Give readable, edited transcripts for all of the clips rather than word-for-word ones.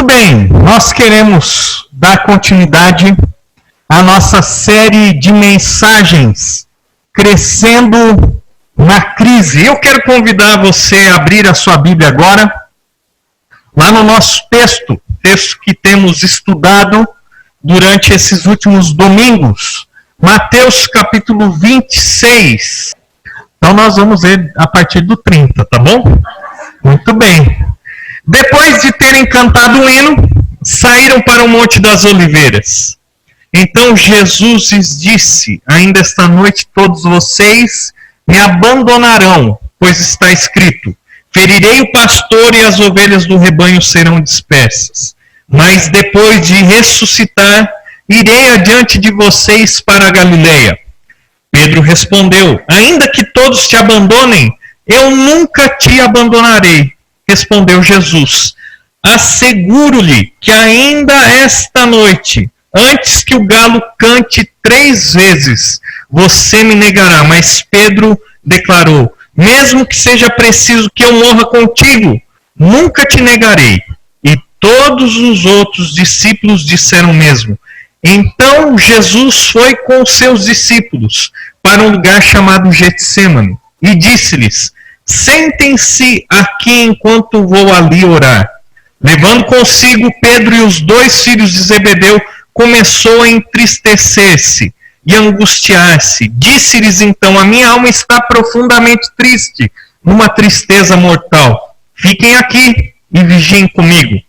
Muito bem, nós queremos dar continuidade à nossa série de mensagens Crescendo na Crise. Eu quero convidar você a abrir a sua Bíblia agora, lá no nosso texto que temos estudado durante esses últimos domingos, Mateus capítulo 26. Então nós vamos ler a partir do 30, tá bom? Muito bem. Depois de terem cantado um hino, saíram para o Monte das Oliveiras. Então Jesus lhes disse: ainda esta noite todos vocês me abandonarão, pois está escrito: ferirei o pastor e as ovelhas do rebanho serão dispersas. Mas depois de ressuscitar, irei adiante de vocês para a Galileia. Pedro respondeu: ainda que todos te abandonem, eu nunca te abandonarei. Respondeu Jesus: asseguro-lhe que ainda esta noite, antes que o galo cante 3 vezes, você me negará. Mas Pedro declarou: mesmo que seja preciso que eu morra contigo, nunca te negarei. E todos os outros discípulos disseram o mesmo. Então Jesus foi com seus discípulos para um lugar chamado Getsêmani e disse-lhes: sentem-se aqui enquanto vou ali orar. Levando consigo Pedro e os 2 filhos de Zebedeu, começou a entristecer-se e angustiar-se. Disse-lhes então: a minha alma está profundamente triste, numa tristeza mortal. Fiquem aqui e vigiem comigo.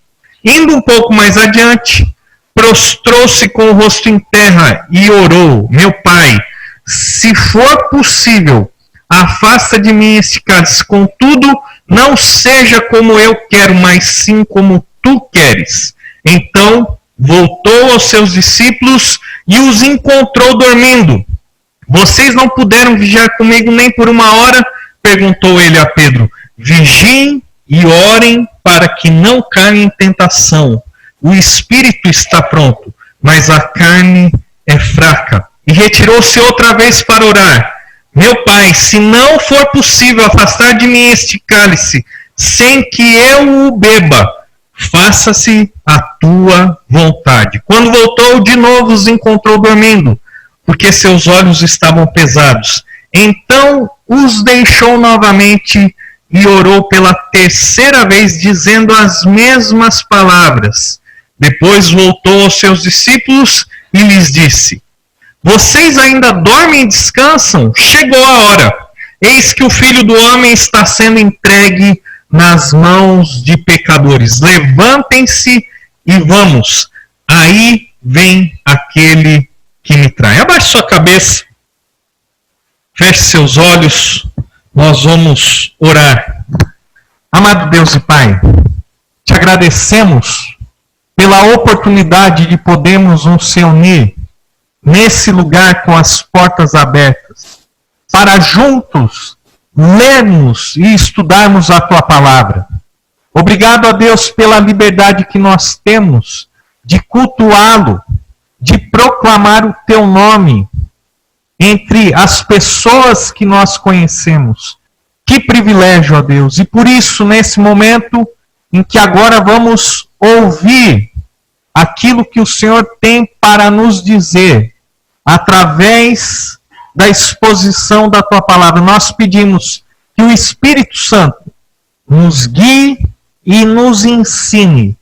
Indo um pouco mais adiante, prostrou-se com o rosto em terra e orou: meu pai, se for possível, afasta de mim este cálice, contudo, não seja como eu quero, mas sim como tu queres. Então voltou aos seus discípulos e os encontrou dormindo. Vocês não puderam vigiar comigo nem por 1 hora? Perguntou ele a Pedro. Vigiem e orem para que não caiam em tentação. O espírito está pronto, mas a carne é fraca. E retirou-se outra vez para orar. Meu pai, se não for possível afastar de mim este cálice, sem que eu o beba, faça-se a tua vontade. Quando voltou, de novo os encontrou dormindo, porque seus olhos estavam pesados. Então os deixou novamente e orou pela 3ª vez, dizendo as mesmas palavras. Depois voltou aos seus discípulos e lhes disse: vocês ainda dormem e descansam? Chegou a hora. Eis que o Filho do Homem está sendo entregue nas mãos de pecadores. Levantem-se e vamos. Aí vem aquele que me trai. Abaixe sua cabeça. Feche seus olhos. Nós vamos orar. Amado Deus e Pai, te agradecemos pela oportunidade de podermos nos reunir nesse lugar com as portas abertas, para juntos lermos e estudarmos a Tua Palavra. Obrigado a Deus pela liberdade que nós temos de cultuá-lo, de proclamar o Teu nome entre as pessoas que nós conhecemos. Que privilégio, ó Deus! E por isso, nesse momento em que agora vamos ouvir aquilo que o Senhor tem para nos dizer, através da exposição da Tua Palavra, nós pedimos que o Espírito Santo nos guie e nos ensine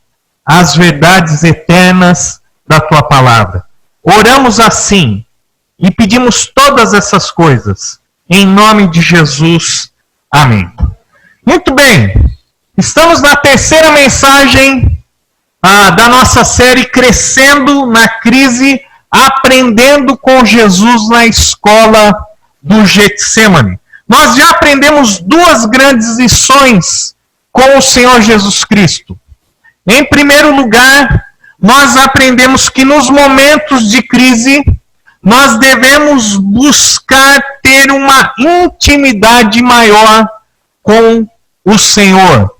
as verdades eternas da Tua Palavra. Oramos assim e pedimos todas essas coisas em nome de Jesus. Amém. Muito bem, estamos na 3ª mensagem da nossa série Crescendo na Crise, aprendendo com Jesus na escola do Getsêmani. Nós já aprendemos 2 grandes lições com o Senhor Jesus Cristo. Em primeiro lugar, nós aprendemos que nos momentos de crise, nós devemos buscar ter uma intimidade maior com o Senhor.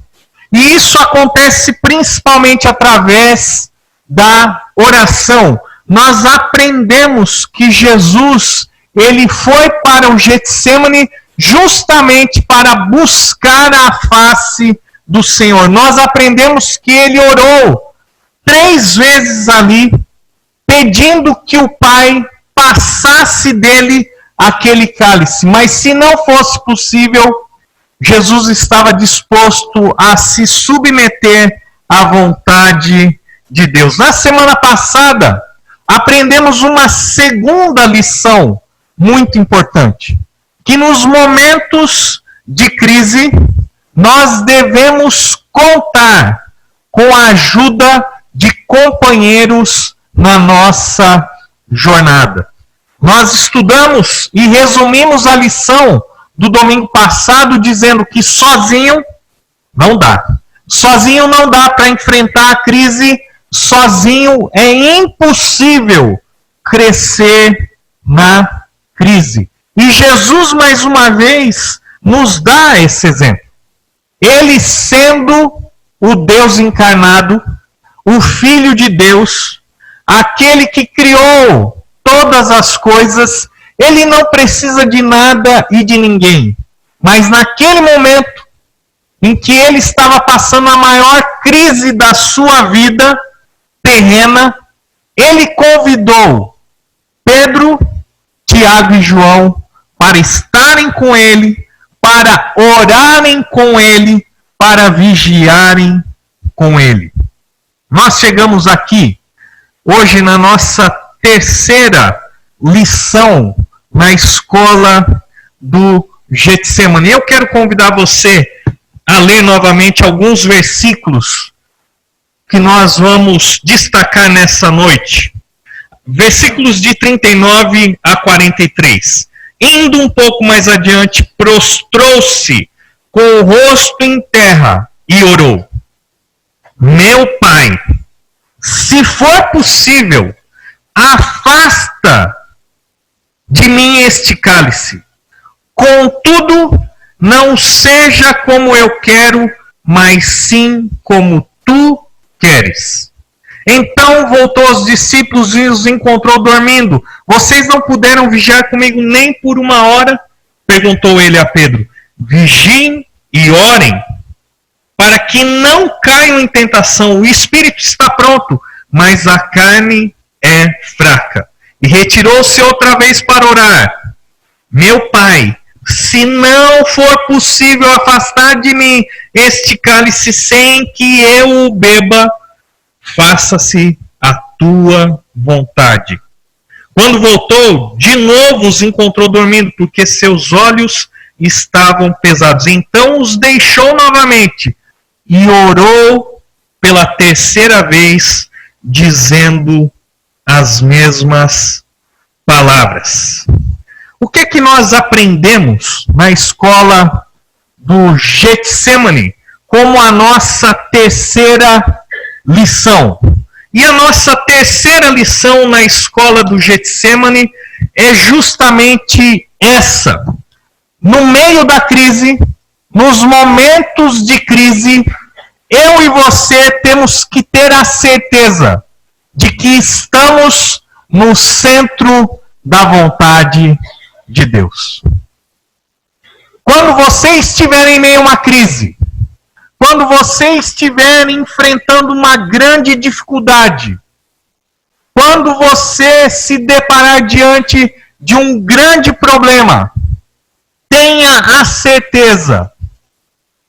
E isso acontece principalmente através da oração. Nós aprendemos que Jesus, ele foi para o Getsêmani justamente para buscar a face do Senhor. Nós aprendemos que ele orou 3 vezes ali, pedindo que o Pai passasse dele aquele cálice. Mas se não fosse possível, Jesus estava disposto a se submeter à vontade de Deus. Na semana passada, aprendemos uma segunda lição muito importante, que nos momentos de crise, nós devemos contar com a ajuda de companheiros na nossa jornada. Nós estudamos e resumimos a lição do domingo passado dizendo que sozinho não dá. Sozinho não dá para enfrentar a crise, sozinho é impossível crescer na crise. E Jesus, mais uma vez, nos dá esse exemplo. Ele sendo o Deus encarnado, o Filho de Deus, aquele que criou todas as coisas, ele não precisa de nada e de ninguém. Mas naquele momento em que ele estava passando a maior crise da sua vida terrena, ele convidou Pedro, Tiago e João para estarem com ele, para orarem com ele, para vigiarem com ele. Nós chegamos aqui hoje na nossa terceira lição na escola do Getsemane. Eu quero convidar você a ler novamente alguns versículos que nós vamos destacar nessa noite. Versículos de 39 a 43. Indo um pouco mais adiante, prostrou-se com o rosto em terra e orou: Meu Pai, se for possível, afasta de mim este cálice. Contudo, não seja como eu quero, mas sim como tu queres. Então voltou aos discípulos e os encontrou dormindo. Vocês não puderam vigiar comigo nem por 1 hora? Perguntou ele a Pedro. Vigiem e orem, para que não caiam em tentação. O espírito está pronto, mas a carne é fraca. E retirou-se outra vez para orar. Meu Pai, se não for possível afastar de mim este cálice sem que eu o beba, faça-se a tua vontade. Quando voltou, de novo os encontrou dormindo, porque seus olhos estavam pesados. Então os deixou novamente e orou pela terceira vez, dizendo as mesmas palavras. O que é que nós aprendemos na escola do Getsemane como a nossa terceira lição? E a nossa terceira lição na escola do Getsemane é justamente essa. No meio da crise, nos momentos de crise, eu e você temos que ter a certeza de que estamos no centro da vontade de Deus. Quando você estiver em meio a uma crise, quando você estiver enfrentando uma grande dificuldade, quando você se deparar diante de um grande problema, tenha a certeza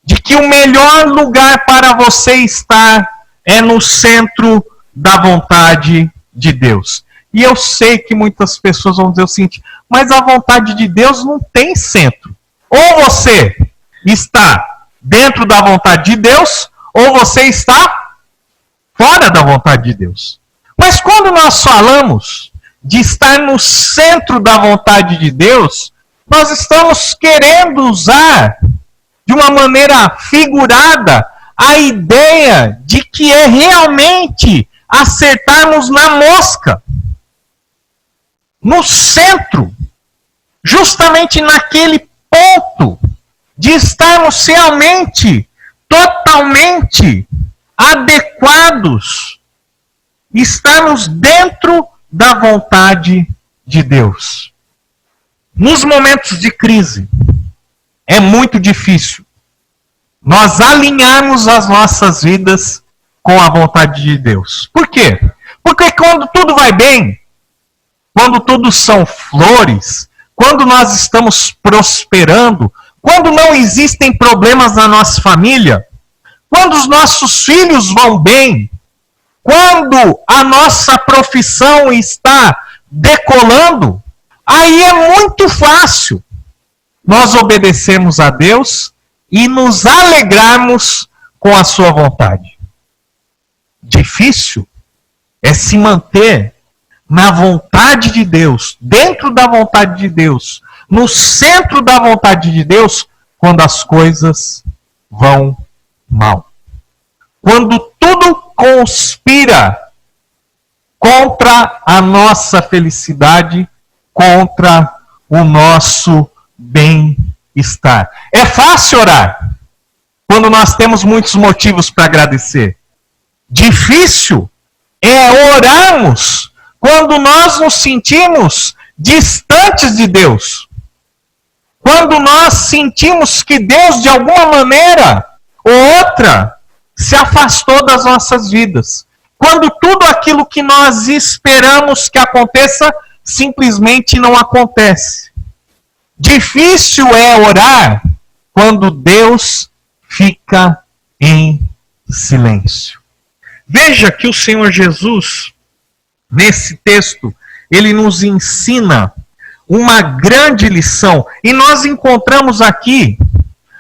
de que o melhor lugar para você estar é no centro da vontade de Deus. E eu sei que muitas pessoas vão dizer o seguinte, mas a vontade de Deus não tem centro. Ou você está dentro da vontade de Deus, ou você está fora da vontade de Deus. Mas quando nós falamos de estar no centro da vontade de Deus, nós estamos querendo usar de uma maneira figurada a ideia de que é realmente acertarmos na mosca, no centro, justamente naquele ponto de estarmos realmente, totalmente adequados, estarmos dentro da vontade de Deus. Nos momentos de crise, é muito difícil nós alinharmos as nossas vidas com a vontade de Deus. Por quê? Porque quando tudo vai bem, quando tudo são flores, quando nós estamos prosperando, quando não existem problemas na nossa família, quando os nossos filhos vão bem, quando a nossa profissão está decolando, aí é muito fácil nós obedecermos a Deus e nos alegrarmos com a sua vontade. Difícil é se manter na vontade de Deus, dentro da vontade de Deus, no centro da vontade de Deus, quando as coisas vão mal. Quando tudo conspira contra a nossa felicidade, contra o nosso bem-estar. É fácil orar quando nós temos muitos motivos para agradecer. Difícil é orarmos quando nós nos sentimos distantes de Deus. Quando nós sentimos que Deus, de alguma maneira ou outra, se afastou das nossas vidas. Quando tudo aquilo que nós esperamos que aconteça, simplesmente não acontece. Difícil é orar quando Deus fica em silêncio. Veja que o Senhor Jesus, nesse texto, ele nos ensina uma grande lição. E nós encontramos aqui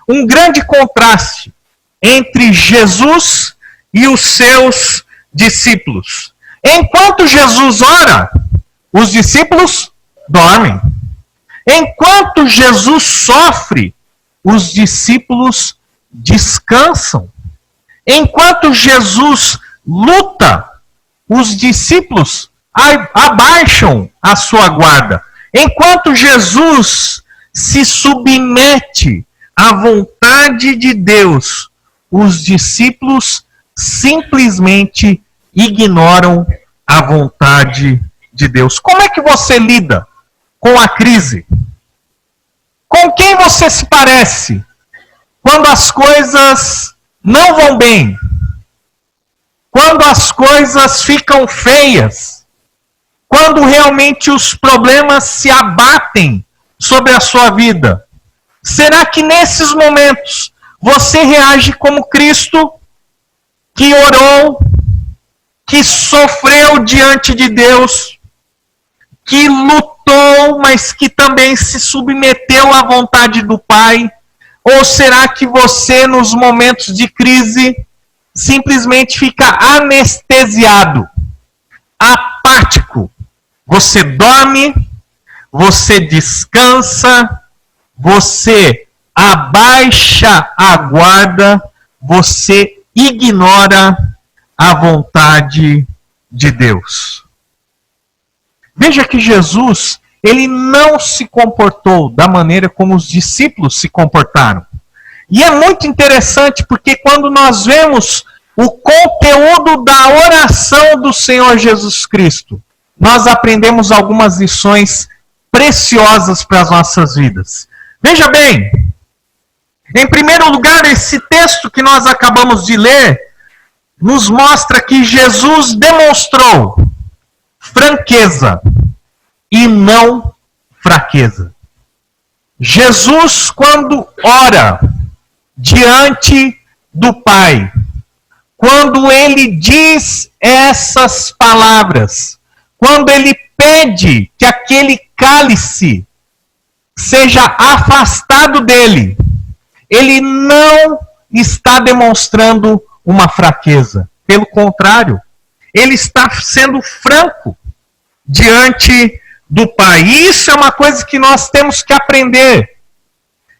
um grande contraste entre Jesus e os seus discípulos. Enquanto Jesus ora, os discípulos dormem. Enquanto Jesus sofre, os discípulos descansam. Enquanto Jesus luta, os discípulos abaixam a sua guarda. Enquanto Jesus se submete à vontade de Deus, os discípulos simplesmente ignoram a vontade de Deus. Como é que você lida com a crise? Com quem você se parece quando as coisas não vão bem? Quando as coisas ficam feias? Quando realmente os problemas se abatem sobre a sua vida? Será que nesses momentos você reage como Cristo, que orou, que sofreu diante de Deus, que lutou, mas que também se submeteu à vontade do Pai? Ou será que você, nos momentos de crise, simplesmente fica anestesiado, apático? Você dorme, você descansa, você abaixa a guarda, você ignora a vontade de Deus. Veja que Jesus, ele não se comportou da maneira como os discípulos se comportaram. E é muito interessante porque quando nós vemos o conteúdo da oração do Senhor Jesus Cristo, nós aprendemos algumas lições preciosas para as nossas vidas. Veja bem, em primeiro lugar, esse texto que nós acabamos de ler nos mostra que Jesus demonstrou franqueza e não fraqueza. Jesus, quando ora diante do Pai, quando ele diz essas palavras, quando ele pede que aquele cálice seja afastado dele, ele não está demonstrando uma fraqueza. Pelo contrário, ele está sendo franco diante do Pai. E isso é uma coisa que nós temos que aprender,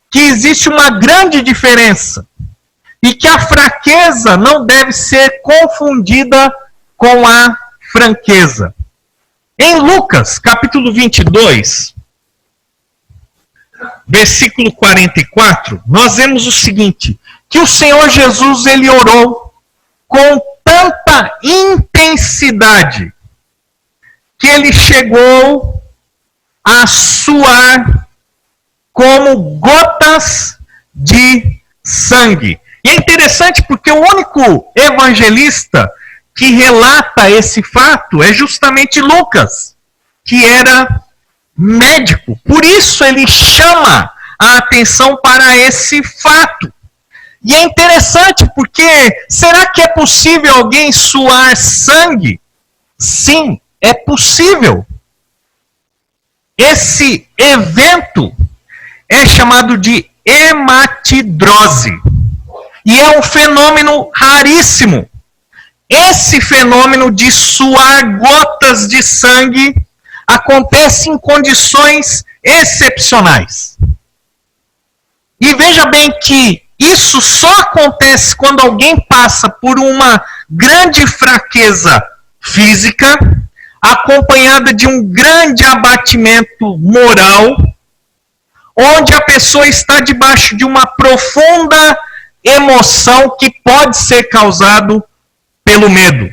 que existe uma grande diferença e que a fraqueza não deve ser confundida com a franqueza. Em Lucas, capítulo 22, versículo 44, nós vemos o seguinte, que o Senhor Jesus, ele orou com tanta intensidade que ele chegou a suar como gotas de sangue. E é interessante porque o único evangelista que relata esse fato é justamente Lucas, que era médico. Por isso ele chama a atenção para esse fato. E é interessante porque será que é possível alguém suar sangue? Sim, é possível. Esse evento é chamado de hematidrose. E é um fenômeno raríssimo. Esse fenômeno de suar gotas de sangue acontece em condições excepcionais. E veja bem que isso só acontece quando alguém passa por uma grande fraqueza física, acompanhada de um grande abatimento moral, onde a pessoa está debaixo de uma profunda emoção que pode ser causado pelo medo.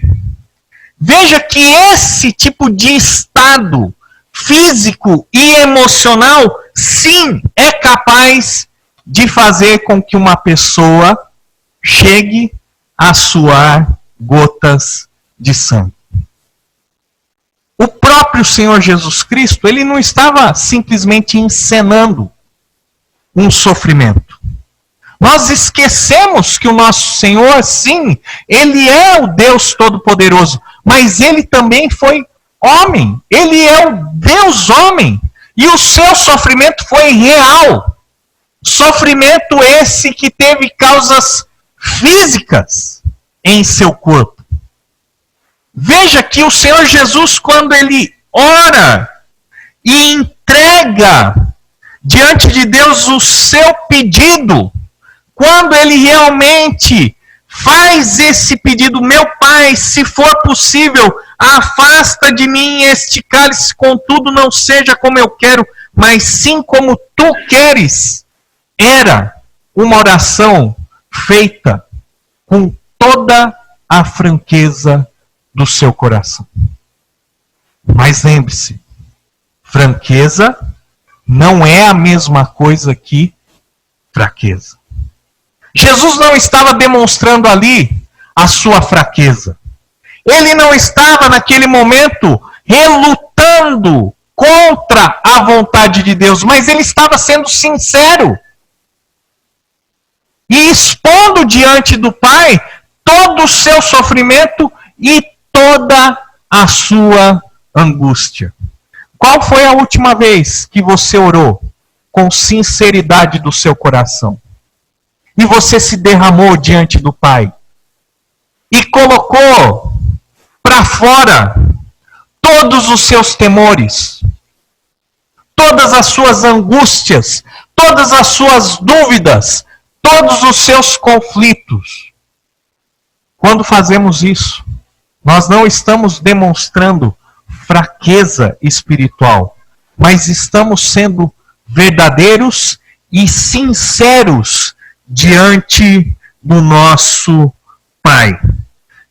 Veja que esse tipo de estado físico e emocional, sim, é capaz de fazer com que uma pessoa chegue a suar gotas de sangue. O próprio Senhor Jesus Cristo, ele não estava simplesmente encenando um sofrimento. Nós esquecemos que o nosso Senhor, sim, ele é o Deus Todo-Poderoso, mas ele também foi homem. Ele é o Deus homem. E o seu sofrimento foi real. Sofrimento esse que teve causas físicas em seu corpo. Veja que o Senhor Jesus, quando ele ora e entrega diante de Deus o seu pedido, quando ele realmente faz esse pedido, meu Pai, se for possível, afasta de mim este cálice, contudo não seja como eu quero, mas sim como tu queres. Era uma oração feita com toda a franqueza do seu coração. Mas lembre-se, franqueza não é a mesma coisa que fraqueza. Jesus não estava demonstrando ali a sua fraqueza. Ele não estava naquele momento relutando contra a vontade de Deus, mas ele estava sendo sincero e expondo diante do Pai todo o seu sofrimento e toda a sua angústia. Qual foi a última vez que você orou com sinceridade do seu coração? E você se derramou diante do Pai e colocou para fora todos os seus temores, todas as suas angústias, todas as suas dúvidas, todos os seus conflitos. Quando fazemos isso, nós não estamos demonstrando fraqueza espiritual, mas estamos sendo verdadeiros e sinceros diante do nosso Pai.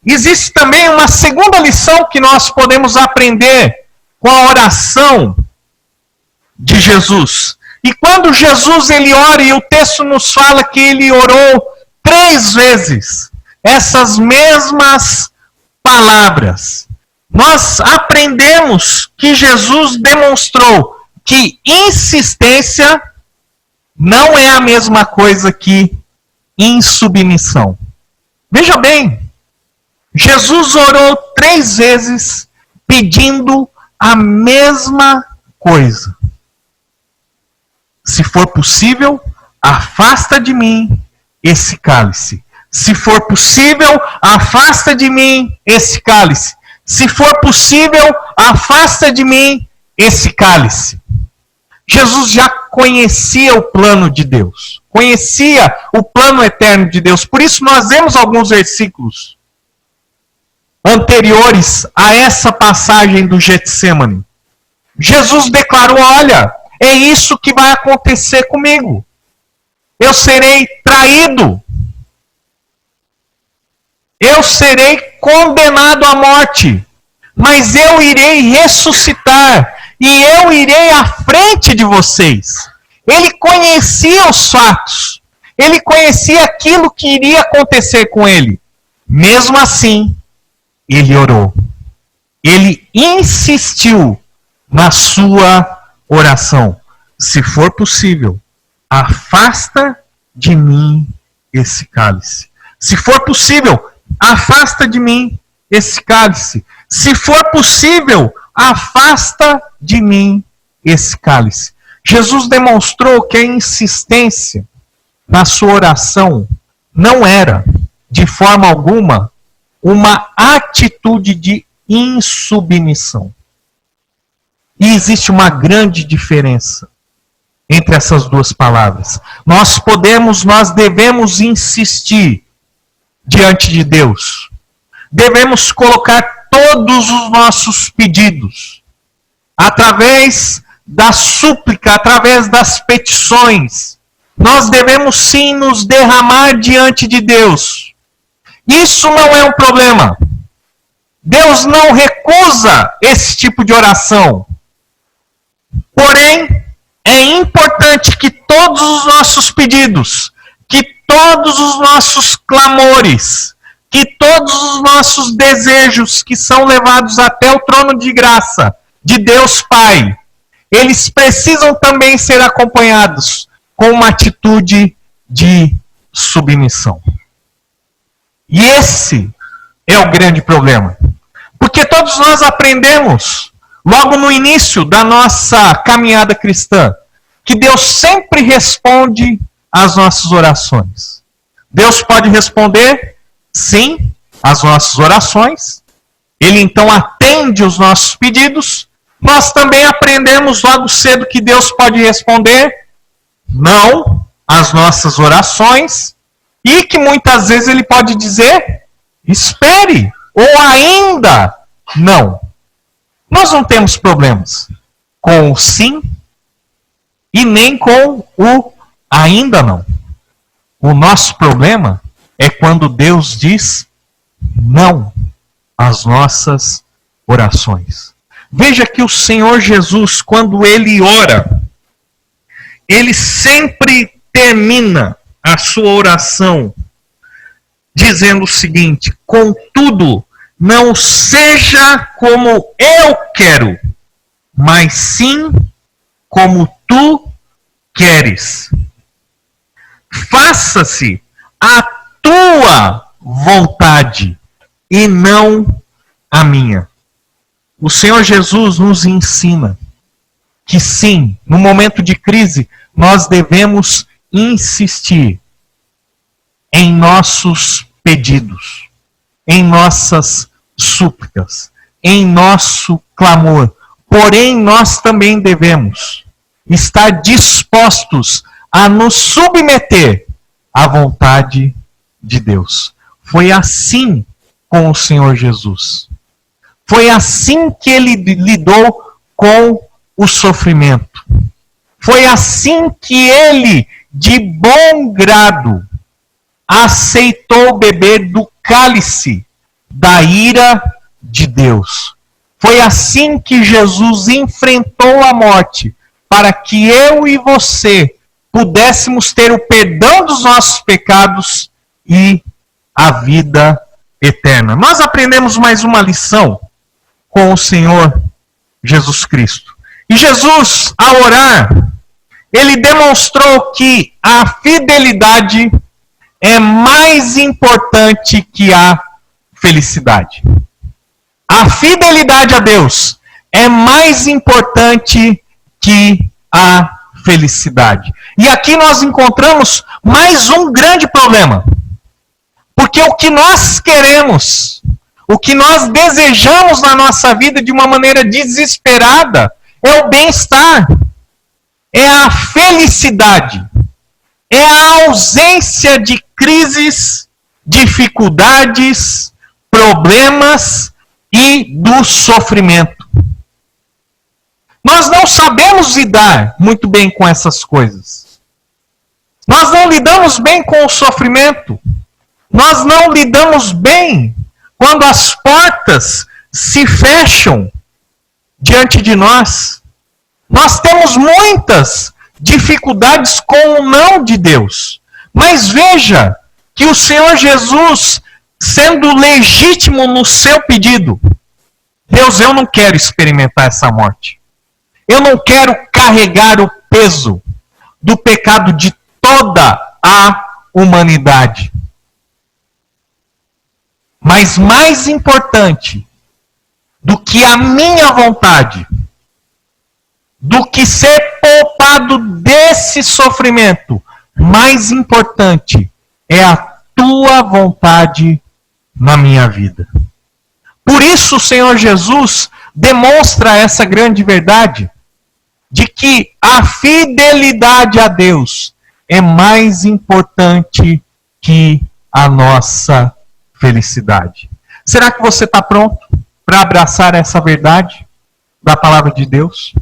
Existe também uma segunda lição que nós podemos aprender com a oração de Jesus. E quando Jesus ele ora, e o texto nos fala que ele orou 3 vezes essas mesmas palavras, nós aprendemos que Jesus demonstrou que insistência não é a mesma coisa que insubmissão. Veja bem, Jesus orou 3 vezes pedindo a mesma coisa. Se for possível, afasta de mim esse cálice. Se for possível, afasta de mim esse cálice. Se for possível, afasta de mim esse cálice. Jesus já conhecia o plano de Deus, conhecia o plano eterno de Deus. Por isso nós vemos alguns versículos anteriores a essa passagem do Getsêmani. Jesus declarou, olha, é isso que vai acontecer comigo. Eu serei traído. Eu serei condenado à morte. Mas eu irei ressuscitar. E eu irei à frente de vocês. Ele conhecia os fatos. Ele conhecia aquilo que iria acontecer com ele. Mesmo assim, ele orou. Ele insistiu na sua oração. Se for possível, afasta de mim esse cálice. Se for possível, afasta de mim esse cálice. Se for possível, afasta de mim esse cálice. Jesus demonstrou que a insistência na sua oração não era, de forma alguma, uma atitude de insubmissão. E existe uma grande diferença entre essas duas palavras. Nós devemos insistir diante de Deus. Devemos colocar todos os nossos pedidos através da súplica, através das petições. Nós devemos sim nos derramar diante de Deus. Isso não é um problema. Deus não recusa esse tipo de oração. Porém, é importante que todos os nossos pedidos, que todos os nossos clamores, que todos os nossos desejos que são levados até o trono de graça de Deus Pai, eles precisam também ser acompanhados com uma atitude de submissão. E esse é o grande problema. Porque todos nós aprendemos, logo no início da nossa caminhada cristã, que Deus sempre responde às nossas orações. Deus pode responder, sim, às nossas orações. Ele então atende os nossos pedidos. Nós também aprendemos logo cedo que Deus pode responder não às nossas orações e que muitas vezes Ele pode dizer espere ou ainda não. Nós não temos problemas com o sim e nem com o ainda não. O nosso problema é quando Deus diz não às nossas orações. Veja que o Senhor Jesus, quando Ele ora, Ele sempre termina a sua oração dizendo o seguinte: contudo, não seja como eu quero, mas sim como tu queres. Faça-se a tua vontade e não a minha. O Senhor Jesus nos ensina que sim, no momento de crise, nós devemos insistir em nossos pedidos, em nossas súplicas, em nosso clamor. Porém, nós também devemos estar dispostos a nos submeter à vontade de Deus. Foi assim com o Senhor Jesus. Foi assim que Ele lidou com o sofrimento. Foi assim que Ele, de bom grado, aceitou beber do cálice da ira de Deus. Foi assim que Jesus enfrentou a morte, para que eu e você pudéssemos ter o perdão dos nossos pecados e a vida eterna. Nós aprendemos mais uma lição com o Senhor Jesus Cristo. E Jesus, ao orar, Ele demonstrou que a fidelidade é mais importante que a felicidade. A fidelidade a Deus é mais importante que a felicidade. E aqui nós encontramos mais um grande problema. Porque o que nós queremos, o que nós desejamos na nossa vida de uma maneira desesperada, é o bem-estar, é a felicidade, é a ausência de crises, dificuldades, problemas e do sofrimento. Nós não sabemos lidar muito bem com essas coisas. Nós não lidamos bem com o sofrimento. Nós não lidamos bem quando as portas se fecham diante de nós. Nós temos muitas dificuldades com o não de Deus. Mas veja que o Senhor Jesus, sendo legítimo no seu pedido, Deus, eu não quero experimentar essa morte. Eu não quero carregar o peso do pecado de toda a humanidade. Mas mais importante do que a minha vontade, do que ser poupado desse sofrimento, mais importante é a tua vontade na minha vida. Por isso o Senhor Jesus demonstra essa grande verdade, de que a fidelidade a Deus é mais importante que a nossa felicidade. Será que você está pronto para abraçar essa verdade da palavra de Deus?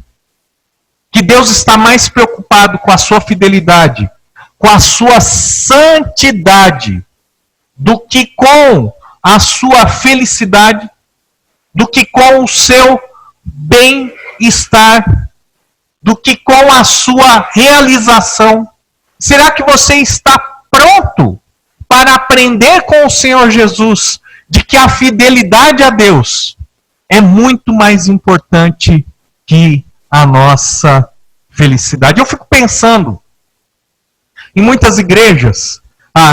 Que Deus está mais preocupado com a sua fidelidade, com a sua santidade, do que com a sua felicidade, do que com o seu bem-estar, do que com a sua realização. Será que você está pronto para aprender com o Senhor Jesus de que a fidelidade a Deus é muito mais importante que a nossa felicidade? Eu fico pensando, em muitas igrejas,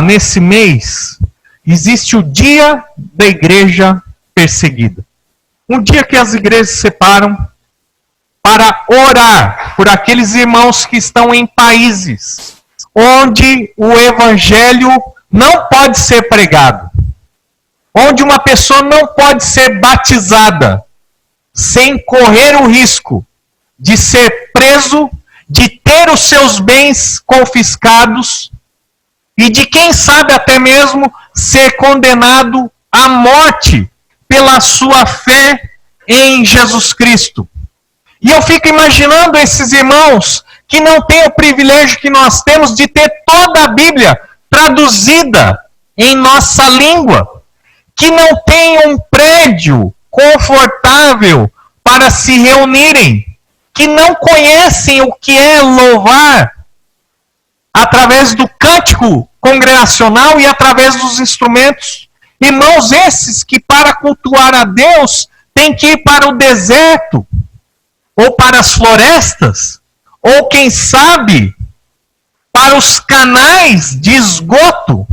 nesse mês, existe o dia da igreja perseguida. Um dia que as igrejas se separam para orar por aqueles irmãos que estão em países onde o evangelho não pode ser pregado, onde uma pessoa não pode ser batizada sem correr o risco de ser preso, de ter os seus bens confiscados e de, quem sabe, até mesmo ser condenado à morte pela sua fé em Jesus Cristo. E eu fico imaginando esses irmãos que não têm o privilégio que nós temos de ter toda a Bíblia traduzida em nossa língua, que não têm um prédio confortável para se reunirem, que não conhecem o que é louvar através do cântico congregacional e através dos instrumentos. Irmãos esses que, para cultuar a Deus, têm que ir para o deserto, ou para as florestas, ou quem sabe, para os canais de esgoto,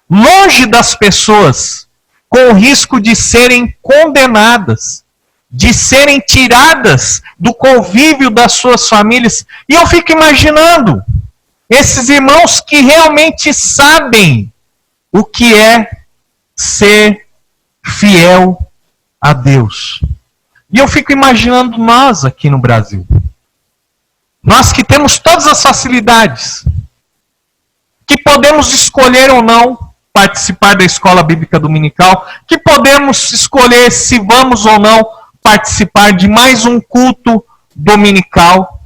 longe das pessoas, com o risco de serem condenadas, de serem tiradas do convívio das suas famílias. E eu fico imaginando esses irmãos que realmente sabem o que é ser fiel a Deus. E eu fico imaginando nós aqui no Brasil. Nós que temos todas as facilidades, que podemos escolher ou não participar da escola bíblica dominical, que podemos escolher se vamos ou não participar de mais um culto dominical.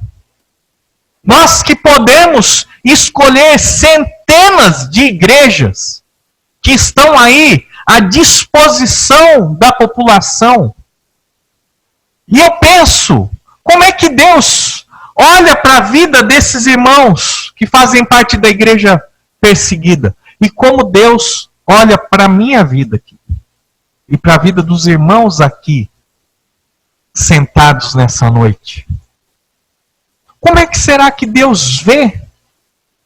Nós que podemos escolher centenas de igrejas que estão aí à disposição da população. E eu penso, como é que Deus olha para a vida desses irmãos que fazem parte da igreja perseguida? E como Deus olha para a minha vida aqui, e para a vida dos irmãos aqui, sentados nessa noite? Como é que será que Deus vê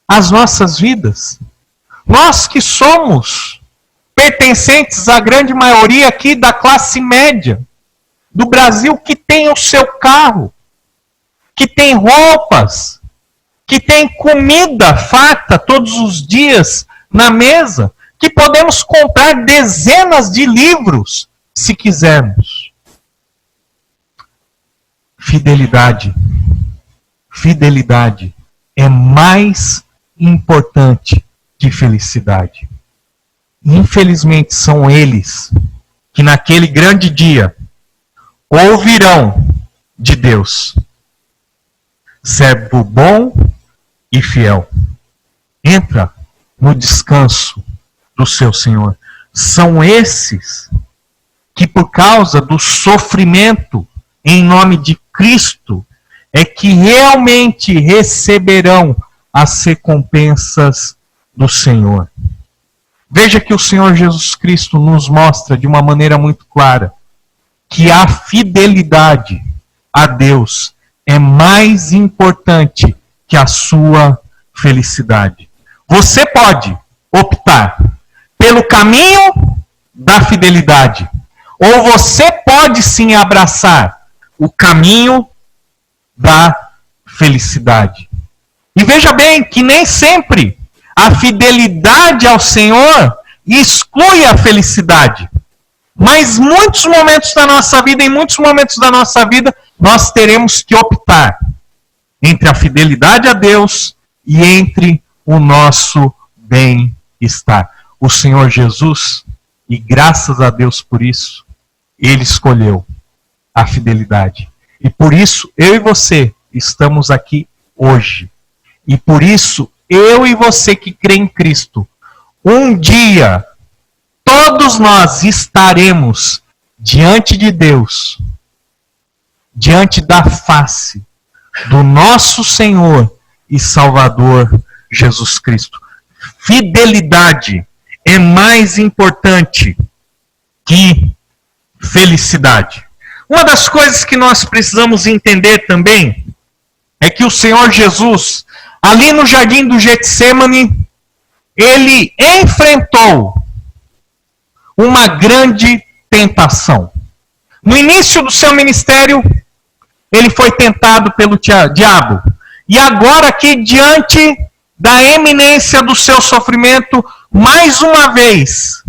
as nossas vidas? Nós que somos pertencentes à grande maioria aqui da classe média do Brasil, que tem o seu carro, que tem roupas, que tem comida farta todos os dias na mesa, que podemos comprar dezenas de livros se quisermos. Fidelidade. Fidelidade é mais importante que felicidade. Infelizmente são eles que naquele grande dia ouvirão de Deus: servo bom e fiel, entra no descanso do seu Senhor. São esses que, por causa do sofrimento em nome de Cristo, é que realmente receberão as recompensas do Senhor. Veja que o Senhor Jesus Cristo nos mostra de uma maneira muito clara que a fidelidade a Deus é mais importante que a sua felicidade. Você pode optar pelo caminho da fidelidade, ou você pode sim abraçar o caminho da felicidade. E veja bem que nem sempre a fidelidade ao Senhor exclui a felicidade. Mas muitos momentos da nossa vida, em muitos momentos da nossa vida, nós teremos que optar entre a fidelidade a Deus e entre o nosso bem-estar. O Senhor Jesus, e graças a Deus por isso, Ele escolheu a fidelidade. E por isso, eu e você estamos aqui hoje. E por isso, eu e você que crê em Cristo, um dia, todos nós estaremos diante de Deus, diante da face do nosso Senhor e Salvador Jesus Cristo. Fidelidade é mais importante que felicidade. Uma das coisas que nós precisamos entender também é que o Senhor Jesus, ali no jardim do Getsemane, ele enfrentou uma grande tentação. No início do seu ministério, ele foi tentado pelo diabo. E agora aqui, diante da eminência do seu sofrimento, mais uma vez,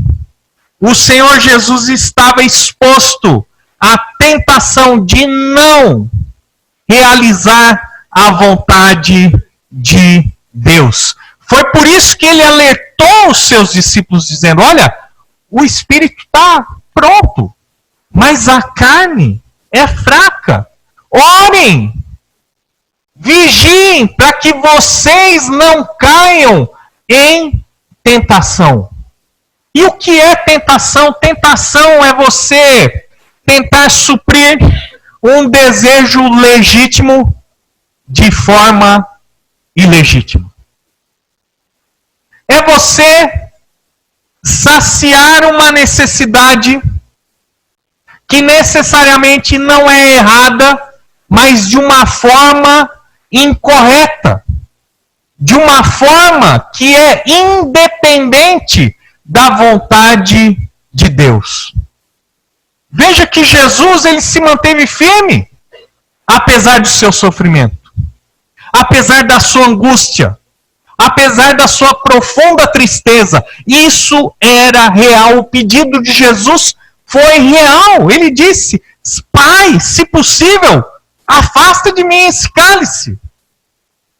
o Senhor Jesus estava exposto à tentação de não realizar a vontade de Deus. Foi por isso que ele alertou os seus discípulos, dizendo: olha, o espírito está pronto, mas a carne é fraca. Orem, vigiem, para que vocês não caiam em tentação. E o que é tentação? Tentação é você tentar suprir um desejo legítimo de forma ilegítima. É você saciar uma necessidade que necessariamente não é errada, mas de uma forma incorreta, de uma forma que é independente da vontade de Deus. Veja que Jesus, ele se manteve firme, apesar do seu sofrimento, apesar da sua angústia, apesar da sua profunda tristeza. Isso era real. O pedido de Jesus foi real. Ele disse: Pai, se possível, afasta de mim esse cálice.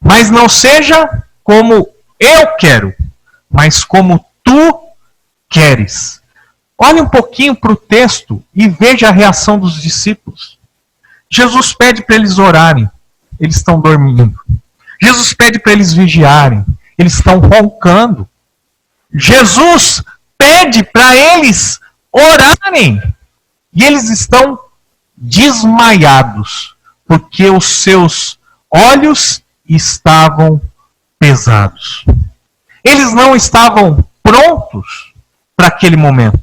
Mas não seja como eu quero, mas como tu queres. Olhe um pouquinho para o texto e veja a reação dos discípulos. Jesus pede para eles orarem. Eles estão dormindo. Jesus pede para eles vigiarem. Eles estão roncando. Jesus pede para eles orarem. E eles estão desmaiados, porque os seus olhos estavam pesados. Eles não estavam prontos para aquele momento.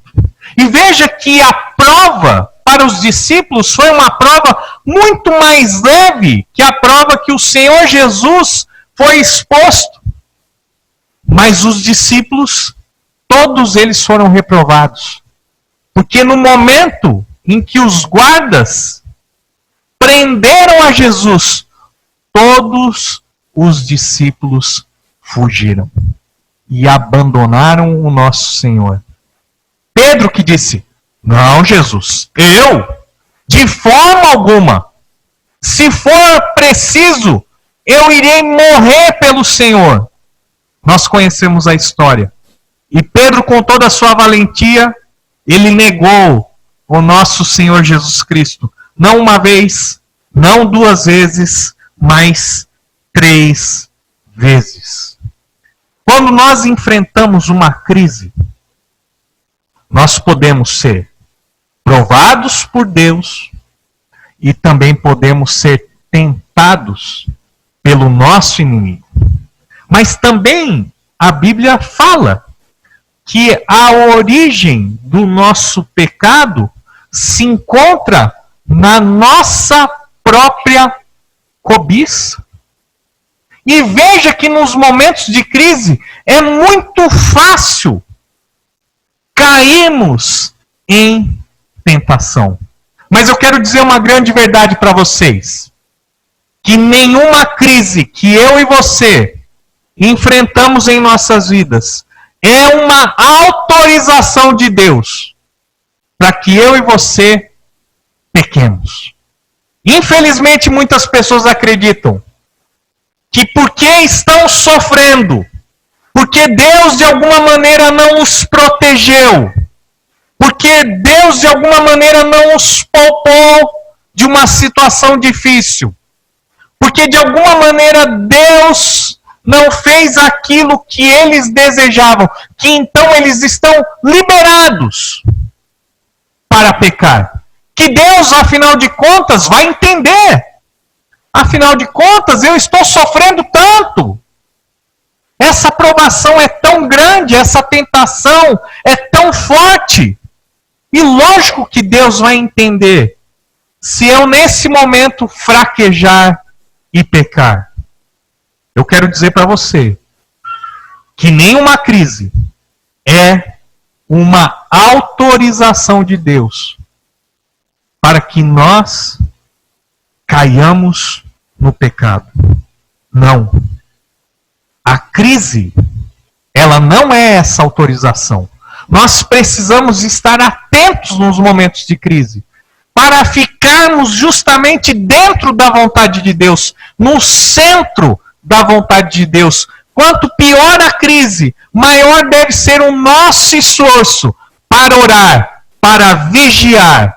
E veja que a prova para os discípulos foi uma prova muito mais leve que a prova que o Senhor Jesus foi exposto. Mas os discípulos, todos eles foram reprovados. Porque no momento em que os guardas prenderam a Jesus, todos os discípulos fugiram e abandonaram o nosso Senhor. Pedro que disse: não, Jesus, eu, de forma alguma, se for preciso, eu irei morrer pelo Senhor. Nós conhecemos a história. E Pedro, com toda a sua valentia, ele negou o nosso Senhor Jesus Cristo. Não uma vez, não duas vezes, mas 3 vezes. Quando nós enfrentamos uma crise, nós podemos ser provados por Deus e também podemos ser tentados pelo nosso inimigo. Mas também a Bíblia fala que a origem do nosso pecado se encontra na nossa própria cobiça. E veja que nos momentos de crise é muito fácil cairmos em tentação. Mas eu quero dizer uma grande verdade para vocês. Que nenhuma crise que eu e você enfrentamos em nossas vidas é uma autorização de Deus para que eu e você pequemos. Infelizmente, muitas pessoas acreditam que porque estão sofrendo, porque Deus de alguma maneira não os protegeu, porque Deus de alguma maneira não os poupou de uma situação difícil, porque de alguma maneira Deus não fez aquilo que eles desejavam, que então eles estão liberados para pecar. Que Deus, afinal de contas, vai entender. Afinal de contas, eu estou sofrendo tanto. Essa provação é tão grande, essa tentação é tão forte. E lógico que Deus vai entender se eu nesse momento fraquejar e pecar. Eu quero dizer para você que nenhuma crise é uma autorização de Deus para que nós caiamos no pecado. Não. A crise, ela não é essa autorização. Nós precisamos estar atentos nos momentos de crise para ficarmos justamente dentro da vontade de Deus, no centro da vontade de Deus. Quanto pior a crise, maior deve ser o nosso esforço para orar, para vigiar,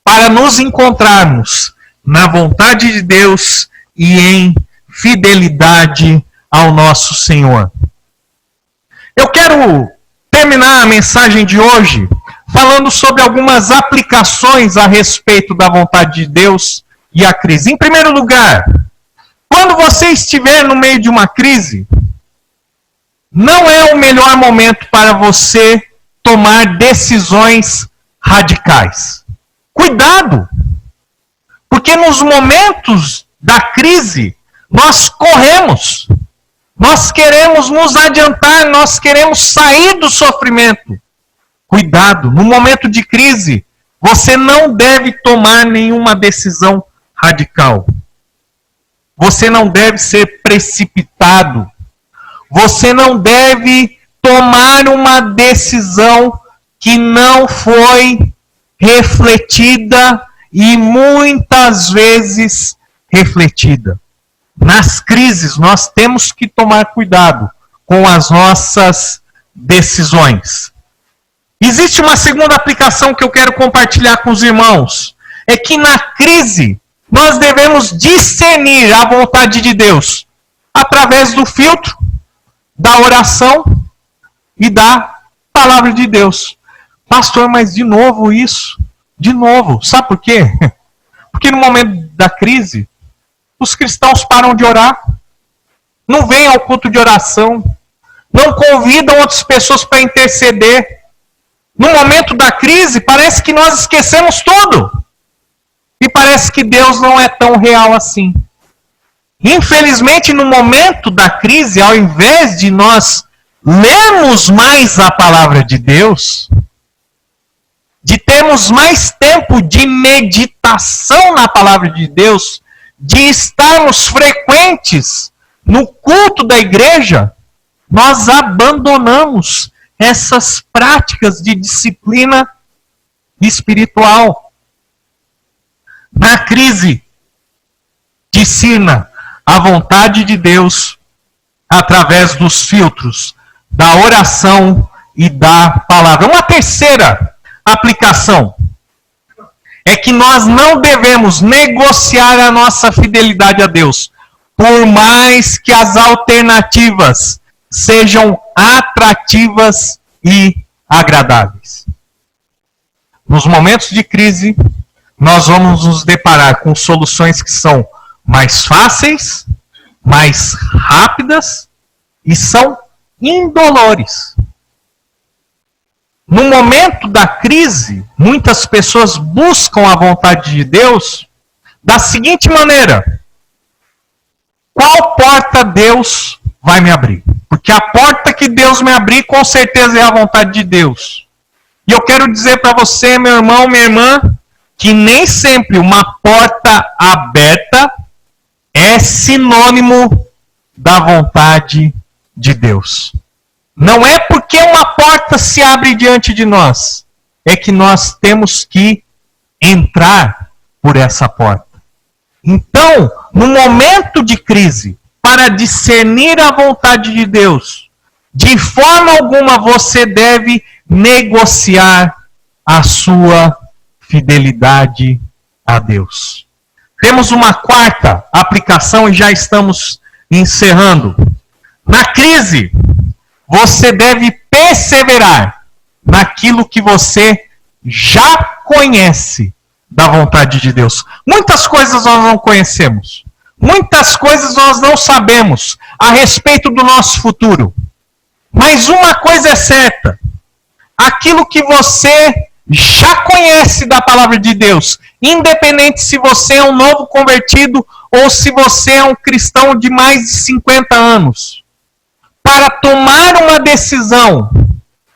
para nos encontrarmos na vontade de Deus e em fidelidade ao nosso Senhor. Eu quero terminar a mensagem de hoje falando sobre algumas aplicações a respeito da vontade de Deus e a crise. Em primeiro lugar, quando você estiver no meio de uma crise, não é o melhor momento para você tomar decisões radicais. Cuidado! Porque nos momentos da crise, nós corremos. Nós queremos nos adiantar, nós queremos sair do sofrimento. Cuidado, no momento de crise, você não deve tomar nenhuma decisão radical. Você não deve ser precipitado. Você não deve tomar uma decisão que não foi refletida e muitas vezes refletida. Nas crises, nós temos que tomar cuidado com as nossas decisões. Existe uma segunda aplicação que eu quero compartilhar com os irmãos. É que na crise, nós devemos discernir a vontade de Deus através do filtro, da oração e da palavra de Deus. Pastor, mas de novo isso? De novo. Sabe por quê? Porque no momento da crise, os cristãos param de orar, não vêm ao culto de oração, não convidam outras pessoas para interceder. No momento da crise, parece que nós esquecemos tudo. E parece que Deus não é tão real assim. Infelizmente, no momento da crise, ao invés de nós lermos mais a palavra de Deus, de termos mais tempo de meditação na palavra de Deus, de estarmos frequentes no culto da igreja, nós abandonamos essas práticas de disciplina espiritual. Na crise, discirna a vontade de Deus através dos filtros da oração e da palavra. Uma terceira aplicação é que nós não devemos negociar a nossa fidelidade a Deus, por mais que as alternativas sejam atrativas e agradáveis. Nos momentos de crise, nós vamos nos deparar com soluções que são mais fáceis, mais rápidas e são indolores. No momento da crise, muitas pessoas buscam a vontade de Deus da seguinte maneira: qual porta Deus vai me abrir? Porque a porta que Deus me abrir, com certeza é a vontade de Deus. E eu quero dizer para você, meu irmão, minha irmã, que nem sempre uma porta aberta é sinônimo da vontade de Deus. Não é porque uma porta se abre diante de nós, é que nós temos que entrar por essa porta. Então, no momento de crise, para discernir a vontade de Deus, de forma alguma você deve negociar a sua fidelidade a Deus. Temos uma quarta aplicação e já estamos encerrando. Na crise, você deve perseverar naquilo que você já conhece da vontade de Deus. Muitas coisas nós não conhecemos. Muitas coisas nós não sabemos a respeito do nosso futuro. Mas uma coisa é certa: aquilo que você já conhece da palavra de Deus, independente se você é um novo convertido ou se você é um cristão de mais de 50 anos, para tomar uma decisão,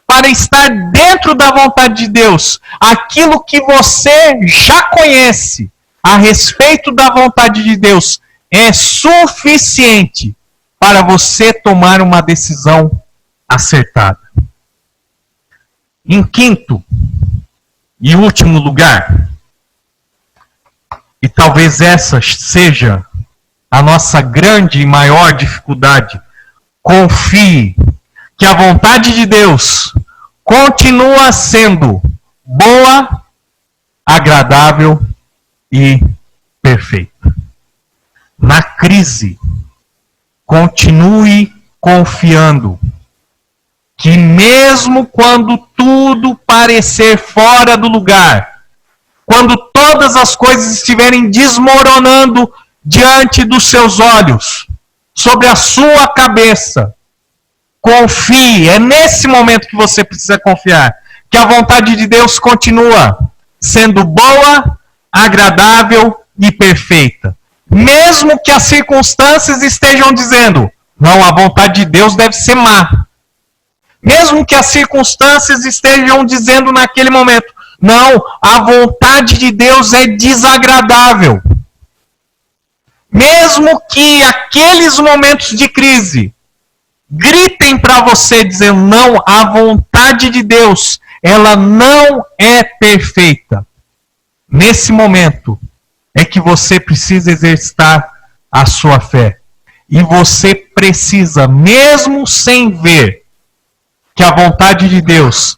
para estar dentro da vontade de Deus, aquilo que você já conhece a respeito da vontade de Deus é suficiente para você tomar uma decisão acertada. Em quinto e último lugar, e talvez essa seja a nossa grande e maior dificuldade, confie que a vontade de Deus continua sendo boa, agradável e perfeita. Na crise, continue confiando que mesmo quando tudo parecer fora do lugar, quando todas as coisas estiverem desmoronando diante dos seus olhos, sobre a sua cabeça, confie. É nesse momento que você precisa confiar, que a vontade de Deus continua sendo boa, agradável e perfeita. Mesmo que as circunstâncias estejam dizendo, não, a vontade de Deus deve ser má. Mesmo que as circunstâncias estejam dizendo naquele momento, não, a vontade de Deus é desagradável. Mesmo que aqueles momentos de crise gritem para você dizendo, não, a vontade de Deus, ela não é perfeita. Nesse momento é que você precisa exercitar a sua fé. E você precisa, mesmo sem ver que a vontade de Deus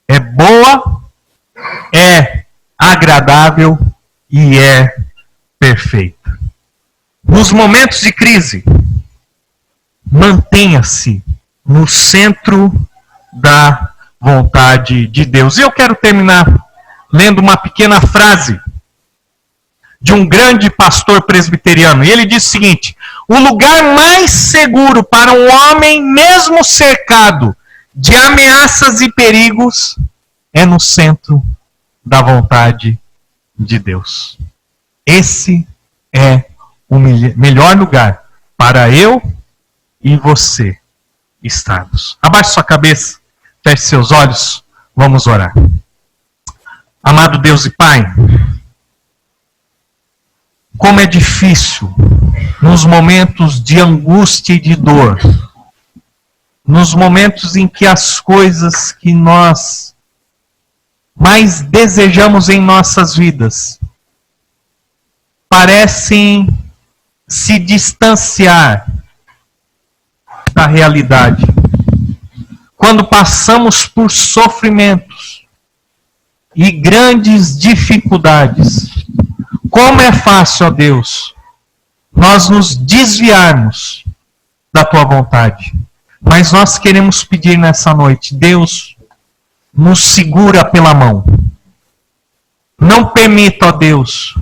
é boa, é agradável e é perfeita. Nos momentos de crise, mantenha-se no centro da vontade de Deus. E eu quero terminar lendo uma pequena frase de um grande pastor presbiteriano. E ele diz o seguinte: o lugar mais seguro para um homem, mesmo cercado de ameaças e perigos, é no centro da vontade de Deus. Esse é o melhor lugar para eu e você estarmos. Abaixe sua cabeça, feche seus olhos, vamos orar. Amado Deus e Pai, como é difícil nos momentos de angústia e de dor, nos momentos em que as coisas que nós mais desejamos em nossas vidas parecem se distanciar da realidade. Quando passamos por sofrimentos e grandes dificuldades, como é fácil, ó Deus, nós nos desviarmos da Tua vontade. Mas nós queremos pedir nessa noite, Deus, nos segura pela mão. Não permita, ó Deus,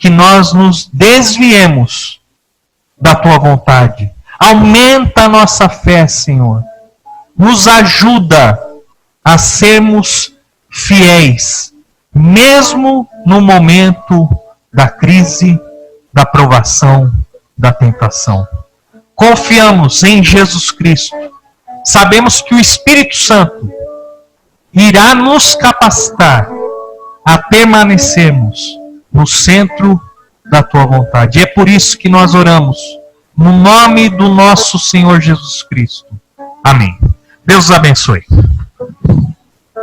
que nós nos desviemos da Tua vontade. Aumenta a nossa fé, Senhor. Nos ajuda a sermos fiéis, mesmo no momento da crise, da provação, da tentação. Confiamos em Jesus Cristo. Sabemos que o Espírito Santo irá nos capacitar a permanecermos no centro da Tua vontade. E é por isso que nós oramos, no nome do nosso Senhor Jesus Cristo. Amém. Deus os abençoe.